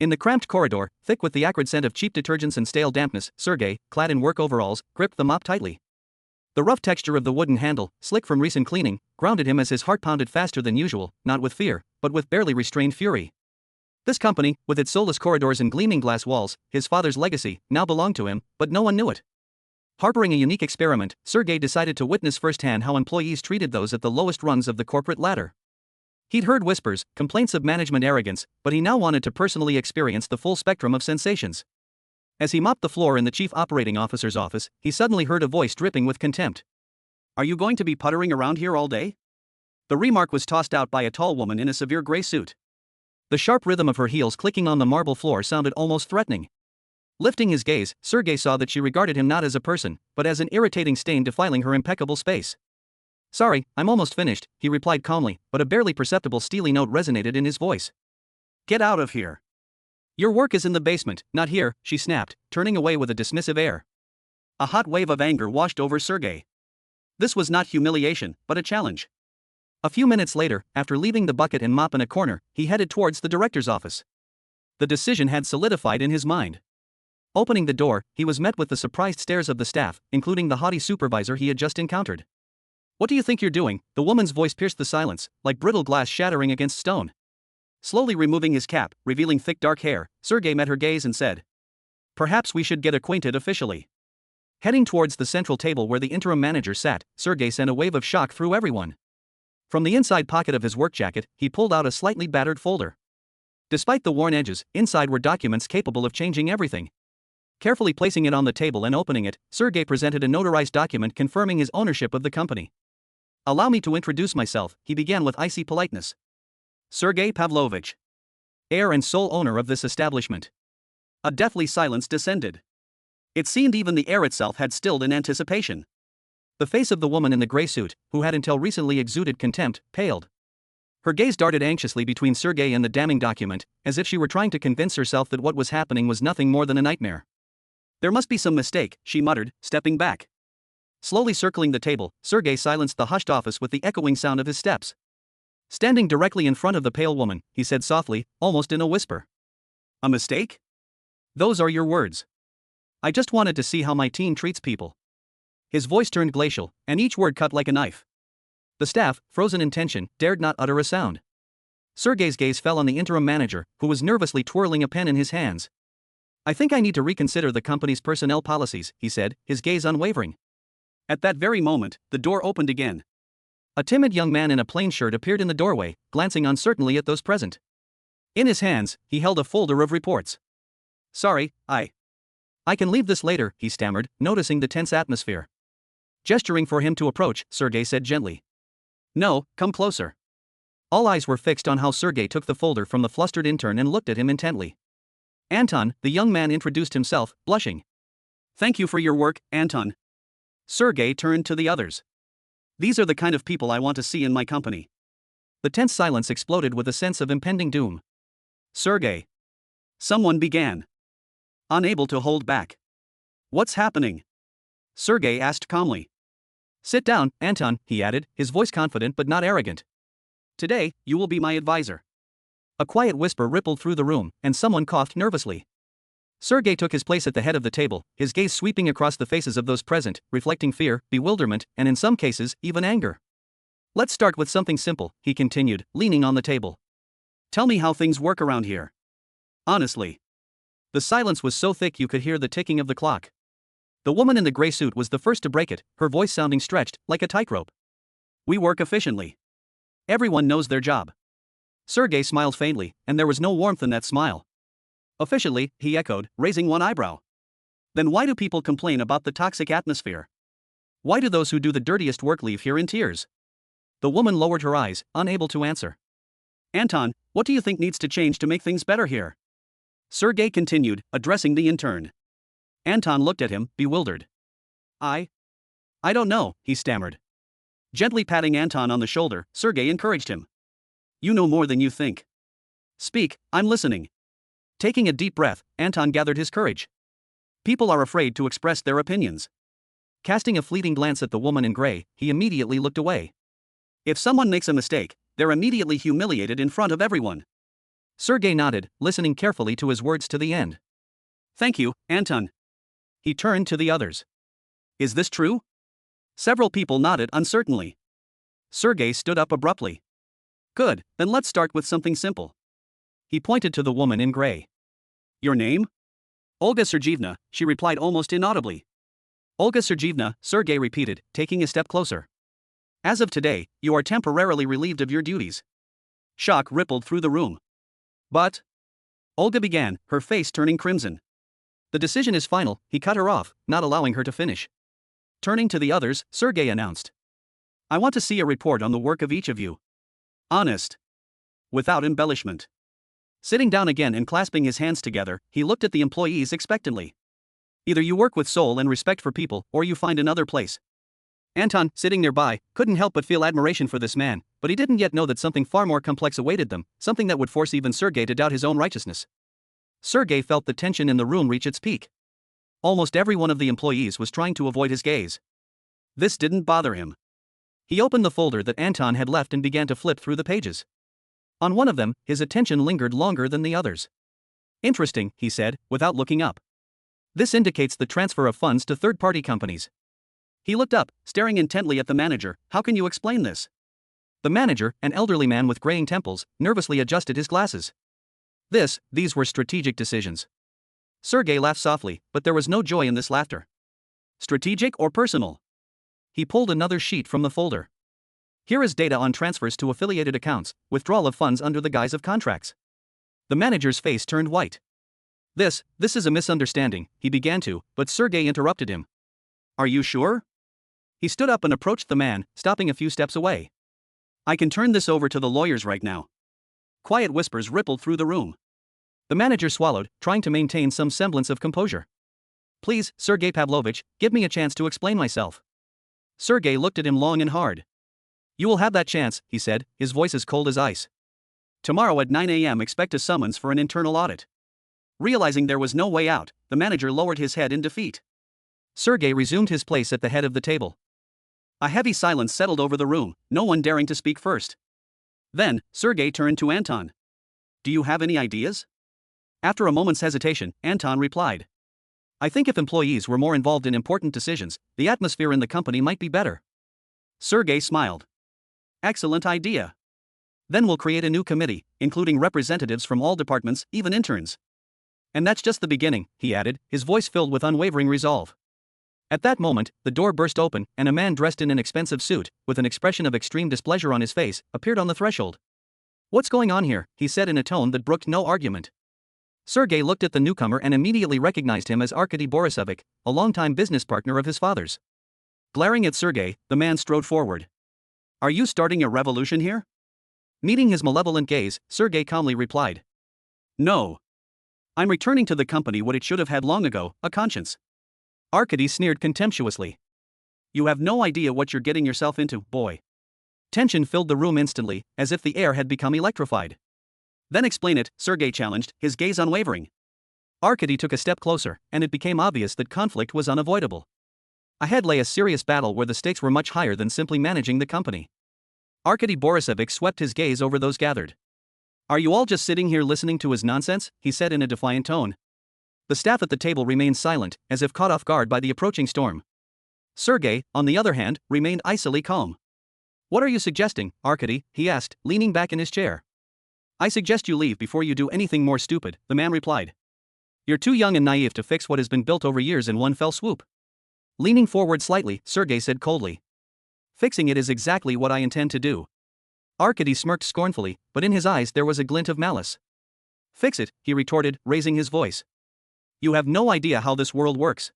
In the cramped corridor, thick with the acrid scent of cheap detergents and stale dampness, Sergei, clad in work overalls, gripped the mop tightly. The rough texture of the wooden handle, slick from recent cleaning, grounded him as his heart pounded faster than usual, not with fear, but with barely restrained fury. This company, with its soulless corridors and gleaming glass walls, his father's legacy, now belonged to him, but no one knew it. Harboring a unique experiment, Sergei decided to witness firsthand how employees treated those at the lowest rungs of the corporate ladder. He'd heard whispers, complaints of management arrogance, but he now wanted to personally experience the full spectrum of sensations. As he mopped the floor in the chief operating officer's office, he suddenly heard a voice dripping with contempt. "Are you going to be puttering around here all day?" The remark was tossed out by a tall woman in a severe gray suit. The sharp rhythm of her heels clicking on the marble floor sounded almost threatening. Lifting his gaze, Sergei saw that she regarded him not as a person, but as an irritating stain defiling her impeccable space. "Sorry, I'm almost finished," he replied calmly, but a barely perceptible steely note resonated in his voice. "Get out of here. Your work is in the basement, not here," she snapped, turning away with a dismissive air. A hot wave of anger washed over Sergei. This was not humiliation, but a challenge. A few minutes later, after leaving the bucket and mop in a corner, he headed towards the director's office. The decision had solidified in his mind. Opening the door, he was met with the surprised stares of the staff, including the haughty supervisor he had just encountered. "What do you think you're doing?" The woman's voice pierced the silence, like brittle glass shattering against stone. Slowly removing his cap, revealing thick dark hair, Sergei met her gaze and said, "Perhaps we should get acquainted officially." Heading towards the central table where the interim manager sat, Sergei sent a wave of shock through everyone. From the inside pocket of his work jacket, he pulled out a slightly battered folder. Despite the worn edges, inside were documents capable of changing everything. Carefully placing it on the table and opening it, Sergei presented a notarized document confirming his ownership of the company. "Allow me to introduce myself," he began with icy politeness. "Sergei Pavlovich, heir and sole owner of this establishment." A deathly silence descended. It seemed even the air itself had stilled in anticipation. The face of the woman in the gray suit, who had until recently exuded contempt, paled. Her gaze darted anxiously between Sergei and the damning document, as if she were trying to convince herself that what was happening was nothing more than a nightmare. "There must be some mistake," she muttered, stepping back. Slowly circling the table, Sergei silenced the hushed office with the echoing sound of his steps. Standing directly in front of the pale woman, he said softly, almost in a whisper. "A mistake? Those are your words. I just wanted to see how my team treats people." His voice turned glacial, and each word cut like a knife. The staff, frozen in tension, dared not utter a sound. Sergei's gaze fell on the interim manager, who was nervously twirling a pen in his hands. "I think I need to reconsider the company's personnel policies," he said, his gaze unwavering. At that very moment, the door opened again. A timid young man in a plain shirt appeared in the doorway, glancing uncertainly at those present. In his hands, he held a folder of reports. "Sorry, I can leave this later," he stammered, noticing the tense atmosphere. Gesturing for him to approach, Sergei said gently. "No, come closer." All eyes were fixed on how Sergei took the folder from the flustered intern and looked at him intently. "Anton," the young man introduced himself, blushing. "Thank you for your work, Anton." Sergei turned to the others. "These are the kind of people I want to see in my company." The tense silence exploded with a sense of impending doom. "Sergei," someone began, unable to hold back. "What's happening?" Sergei asked calmly. "Sit down, Anton," he added, his voice confident but not arrogant. "Today, you will be my advisor." A quiet whisper rippled through the room, and someone coughed nervously. Sergei took his place at the head of the table, his gaze sweeping across the faces of those present, reflecting fear, bewilderment, and in some cases, even anger. "Let's start with something simple," he continued, leaning on the table. "Tell me how things work around here. Honestly." The silence was so thick you could hear the ticking of the clock. The woman in the gray suit was the first to break it, her voice sounding stretched, like a tightrope. "We work efficiently. Everyone knows their job." Sergei smiled faintly, and there was no warmth in that smile. "Efficiently," he echoed, raising one eyebrow. "Then why do people complain about the toxic atmosphere? Why do those who do the dirtiest work leave here in tears?" The woman lowered her eyes, unable to answer. "Anton, what do you think needs to change to make things better here?" Sergei continued, addressing the intern. Anton looked at him, bewildered. I don't know," he stammered. Gently patting Anton on the shoulder, Sergei encouraged him. "You know more than you think. Speak, I'm listening." Taking a deep breath, Anton gathered his courage. "People are afraid to express their opinions." Casting a fleeting glance at the woman in gray, he immediately looked away. "If someone makes a mistake, they're immediately humiliated in front of everyone. Sergei nodded, listening carefully to his words to the end. Thank you, Anton. He turned to the others. Is this true? Several people nodded uncertainly. Sergei stood up abruptly. Good, then let's start with something simple. He pointed to the woman in gray. Your name? Olga Sergeevna, she replied almost inaudibly. Olga Sergeevna, Sergei repeated, taking a step closer. As of today, you are temporarily relieved of your duties. Shock rippled through the room. But? Olga began, her face turning crimson. The decision is final, he cut her off, not allowing her to finish. Turning to the others, Sergei announced. I want to see a report on the work of each of you. Honest. Without embellishment. Sitting down again and clasping his hands together, he looked at the employees expectantly. Either you work with soul and respect for people, or you find another place. Anton, sitting nearby, couldn't help but feel admiration for this man, but he didn't yet know that something far more complex awaited them, something that would force even Sergei to doubt his own righteousness. Sergei felt the tension in the room reach its peak. Almost every one of the employees was trying to avoid his gaze. This didn't bother him. He opened the folder that Anton had left and began to flip through the pages. On one of them, his attention lingered longer than the others. Interesting, he said, without looking up. This indicates the transfer of funds to third-party companies. He looked up, staring intently at the manager. How can you explain this? The manager, an elderly man with graying temples, nervously adjusted his glasses. These were strategic decisions. Sergei laughed softly, but there was no joy in this laughter. Strategic or personal? He pulled another sheet from the folder. Here is data on transfers to affiliated accounts, withdrawal of funds under the guise of contracts. The manager's face turned white. This is a misunderstanding, he began to, but Sergei interrupted him. Are you sure? He stood up and approached the man, stopping a few steps away. I can turn this over to the lawyers right now. Quiet whispers rippled through the room. The manager swallowed, trying to maintain some semblance of composure. Please, Sergei Pavlovich, give me a chance to explain myself. Sergei looked at him long and hard. You will have that chance, he said, his voice as cold as ice. Tomorrow at 9 a.m. expect a summons for an internal audit. Realizing there was no way out, the manager lowered his head in defeat. Sergei resumed his place at the head of the table. A heavy silence settled over the room, no one daring to speak first. Then, Sergei turned to Anton. Do you have any ideas? After a moment's hesitation, Anton replied. I think if employees were more involved in important decisions, the atmosphere in the company might be better. Sergei smiled. Excellent idea. Then we'll create a new committee, including representatives from all departments, even interns. And that's just the beginning, he added, his voice filled with unwavering resolve. At that moment, the door burst open, and a man dressed in an expensive suit, with an expression of extreme displeasure on his face, appeared on the threshold. What's going on here? He said in a tone that brooked no argument. Sergei looked at the newcomer and immediately recognized him as Arkady Borisovich, a longtime business partner of his father's. Glaring at Sergei, the man strode forward. Are you starting a revolution here? Meeting his malevolent gaze, Sergei calmly replied. No. I'm returning to the company what it should have had long ago, a conscience. Arkady sneered contemptuously. You have no idea what you're getting yourself into, boy. Tension filled the room instantly, as if the air had become electrified. Then explain it, Sergei challenged, his gaze unwavering. Arkady took a step closer, and it became obvious that conflict was unavoidable. Ahead lay a serious battle where the stakes were much higher than simply managing the company. Arkady Borisovich swept his gaze over those gathered. Are you all just sitting here listening to his nonsense? He said in a defiant tone. The staff at the table remained silent, as if caught off guard by the approaching storm. Sergei, on the other hand, remained icily calm. What are you suggesting, Arkady? He asked, leaning back in his chair. I suggest you leave before you do anything more stupid, the man replied. You're too young and naive to fix what has been built over years in one fell swoop. Leaning forward slightly, Sergei said coldly. Fixing it is exactly what I intend to do. Arkady smirked scornfully, but in his eyes there was a glint of malice. Fix it, he retorted, raising his voice. You have no idea how this world works.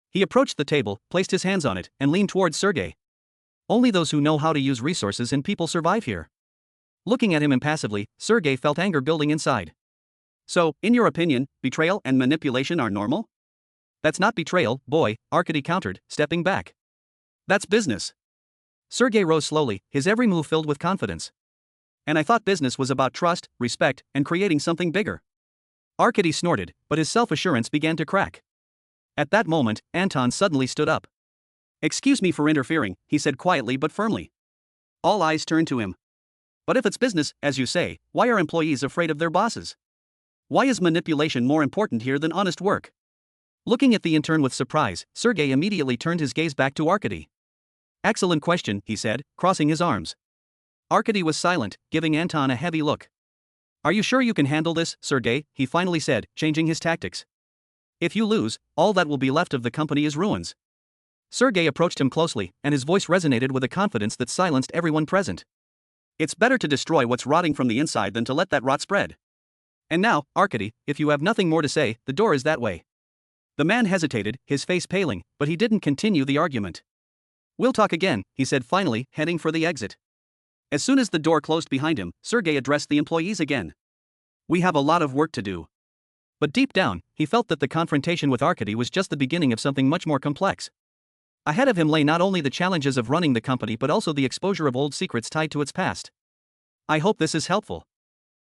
He approached the table, placed his hands on it, and leaned towards Sergei. Only those who know how to use resources and people survive here. Looking at him impassively, Sergei felt anger building inside. So, in your opinion, betrayal and manipulation are normal? That's not betrayal, boy, Arkady countered, stepping back. That's business. Sergei rose slowly, his every move filled with confidence. And I thought business was about trust, respect, and creating something bigger. Arkady snorted, but his self-assurance began to crack. At that moment, Anton suddenly stood up. Excuse me for interfering, he said quietly but firmly. All eyes turned to him. But if it's business, as you say, why are employees afraid of their bosses? Why is manipulation more important here than honest work? Looking at the intern with surprise, Sergey immediately turned his gaze back to Arkady. Excellent question, he said, crossing his arms. Arkady was silent, giving Anton a heavy look. Are you sure you can handle this, Sergey? He finally said, changing his tactics. If you lose, all that will be left of the company is ruins. Sergey approached him closely, and his voice resonated with a confidence that silenced everyone present. It's better to destroy what's rotting from the inside than to let that rot spread. And now, Arkady, if you have nothing more to say, the door is that way. The man hesitated, his face paling, but he didn't continue the argument. We'll talk again, he said finally, heading for the exit. As soon as the door closed behind him, Sergey addressed the employees again. We have a lot of work to do. But deep down, he felt that the confrontation with Arkady was just the beginning of something much more complex. Ahead of him lay not only the challenges of running the company but also the exposure of old secrets tied to its past. I hope this is helpful.